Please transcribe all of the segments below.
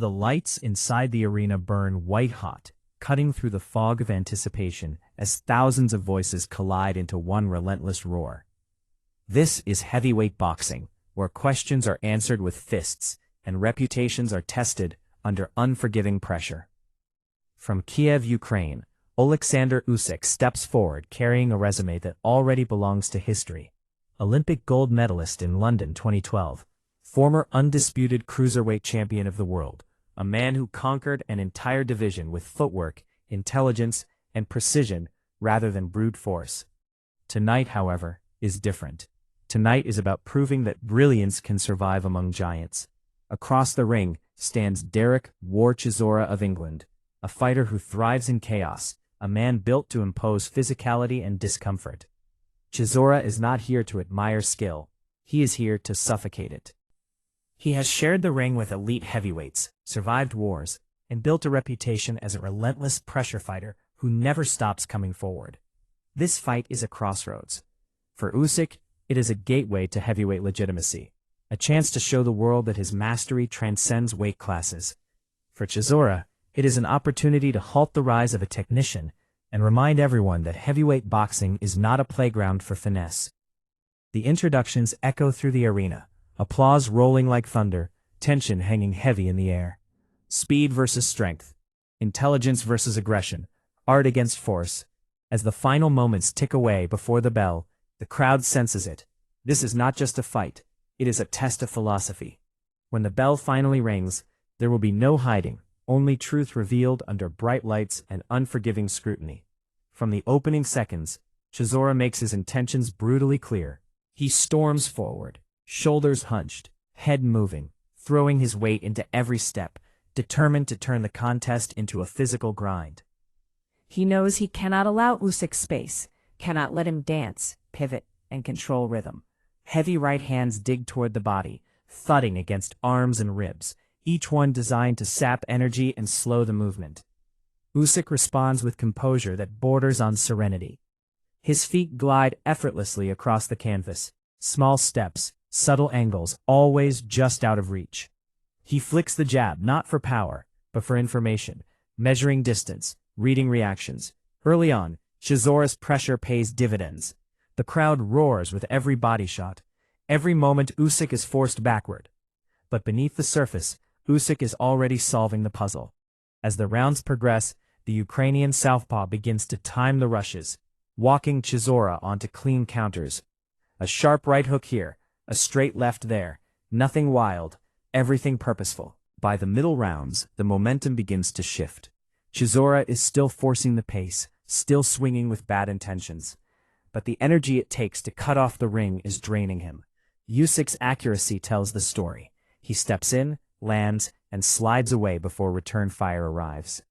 The lights inside the arena burn white-hot, cutting through the fog of anticipation as thousands of voices collide into one relentless roar. This is heavyweight boxing, where questions are answered with fists and reputations are tested under unforgiving pressure. From Kiev, Ukraine, Oleksandr Usyk steps forward carrying a resume that already belongs to history. Olympic gold medalist in London 2012, former undisputed cruiserweight champion of the world, a man who conquered an entire division with footwork, intelligence, and precision rather than brute force. Tonight, however, is different. Tonight is about proving that brilliance can survive among giants. Across the ring stands Derek Chisora of England, a fighter who thrives in chaos, a man built to impose physicality and discomfort. Chisora is not here to admire skill, he is here to suffocate it. He has shared the ring with elite heavyweights, survived wars, and built a reputation as a relentless pressure fighter who never stops coming forward. This fight is a crossroads. For Usyk, it is a gateway to heavyweight legitimacy, a chance to show the world that his mastery transcends weight classes. For Chisora, it is an opportunity to halt the rise of a technician and remind everyone that heavyweight boxing is not a playground for finesse. The introductions echo through the arena, applause rolling like thunder, tension hanging heavy in the air. Speed versus strength, intelligence versus aggression, art against force. As the final moments tick away before the bell, the crowd senses it. This is not just a fight, it is a test of philosophy. When the bell finally rings, there will be no hiding, only truth revealed under bright lights and unforgiving scrutiny. From the opening seconds, Chisora makes his intentions brutally clear. He storms forward, shoulders hunched, head moving, throwing his weight into every step, determined to turn the contest into a physical grind. He knows he cannot allow Usyk space, cannot let him dance, pivot, and control rhythm. Heavy right hands dig toward the body, thudding against arms and ribs, each one designed to sap energy and slow the movement. Usyk responds with composure that borders on serenity. His feet glide effortlessly across the canvas, small steps, subtle angles, always just out of reach. He flicks the jab not for power, but for information, measuring distance, reading reactions. Early on, Chisora's pressure pays dividends. The crowd roars with every body shot. Every moment Usyk is forced backward. But beneath the surface, Usyk is already solving the puzzle. As the rounds progress, the Ukrainian southpaw begins to time the rushes, walking Chisora onto clean counters. A sharp right hook here, a straight left there, nothing wild, everything purposeful. By the middle rounds, the momentum begins to shift. Chisora is still forcing the pace, still swinging with bad intentions. But the energy it takes to cut off the ring is draining him. Usyk's accuracy tells the story. He steps in, lands, and slides away before return fire arrives.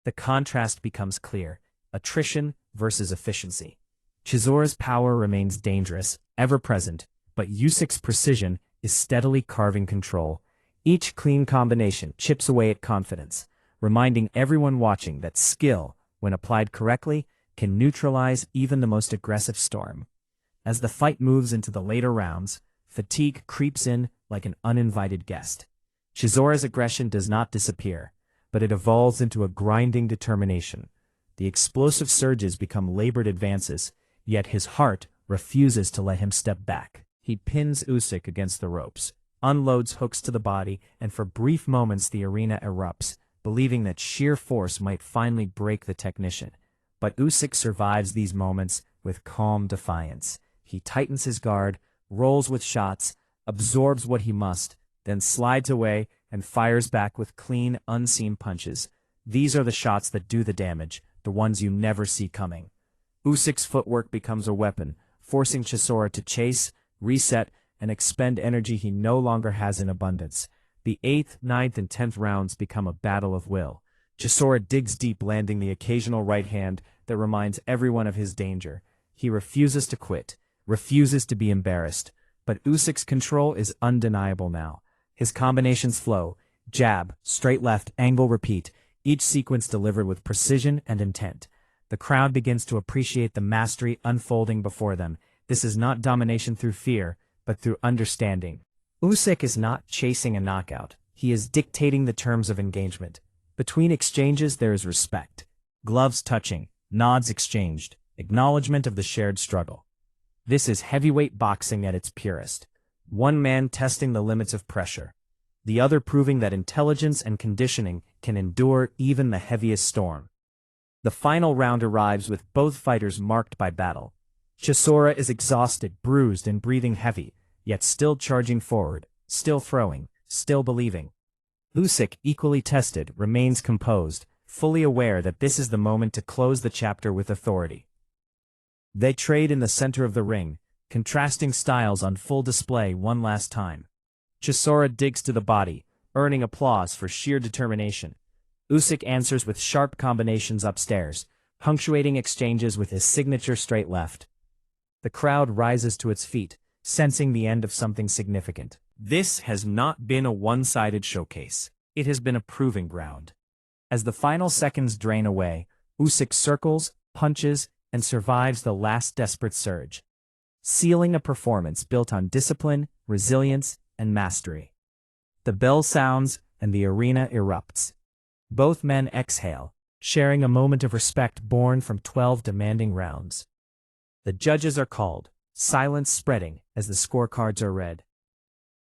The contrast becomes clear: attrition versus efficiency. Chisora's power remains dangerous, ever present, but Usyk's precision is steadily carving control. Each clean combination chips away at confidence, reminding everyone watching that skill, when applied correctly, can neutralize even the most aggressive storm. As the fight moves into the later rounds, fatigue creeps in like an uninvited guest. Chisora's aggression does not disappear, but it evolves into a grinding determination. The explosive surges become labored advances, yet his heart refuses to let him step back. He pins Usyk against the ropes, unloads hooks to the body, and for brief moments the arena erupts, believing that sheer force might finally break the technician. But Usyk survives these moments with calm defiance. He tightens his guard, rolls with shots, absorbs what he must, then slides away and fires back with clean, unseen punches. These are the shots that do the damage, the ones you never see coming. Usyk's footwork becomes a weapon, forcing Chisora to chase, reset, and expend energy he no longer has in abundance. The 8th, 9th, and 10th rounds become a battle of will. Chisora digs deep, landing the occasional right hand that reminds everyone of his danger. He refuses to quit, refuses to be embarrassed. But Usyk's control is undeniable now. His combinations flow: jab, straight left, angle, repeat, each sequence delivered with precision and intent. The crowd begins to appreciate the mastery unfolding before them. This is not domination through fear, but through understanding. Usyk is not chasing a knockout. He is dictating the terms of engagement. Between exchanges there is respect. Gloves touching, nods exchanged, acknowledgement of the shared struggle. This is heavyweight boxing at its purest. One man testing the limits of pressure. The other proving that intelligence and conditioning can endure even the heaviest storm. The final round arrives with both fighters marked by battle. Chisora is exhausted, bruised, and breathing heavy, yet still charging forward, still throwing, still believing. Usyk, equally tested, remains composed, fully aware that this is the moment to close the chapter with authority. They trade in the center of the ring, contrasting styles on full display one last time. Chisora digs to the body, earning applause for sheer determination. Usyk answers with sharp combinations upstairs, punctuating exchanges with his signature straight left. The crowd rises to its feet, sensing the end of something significant. This has not been a one-sided showcase. It has been a proving ground. As the final seconds drain away, Usyk circles, punches, and survives the last desperate surge, sealing a performance built on discipline, resilience, and mastery. The bell sounds, and the arena erupts. Both men exhale, sharing a moment of respect born from 12 demanding rounds. The judges are called, silence spreading as the scorecards are read.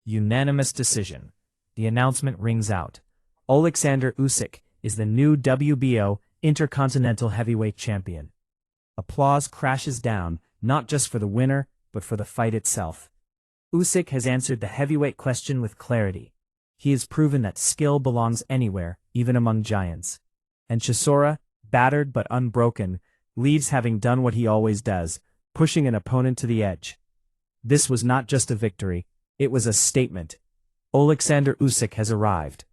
Unanimous decision. The announcement rings out. Oleksandr Usyk is the new WBO Intercontinental Heavyweight Champion. Applause crashes down, not just for the winner, but for the fight itself. Usyk has answered the heavyweight question with clarity. He has proven that skill belongs anywhere, even among giants. And Chisora, battered but unbroken, leaves having done what he always does, pushing an opponent to the edge. This was not just a victory, it was a statement. Oleksandr Usyk has arrived.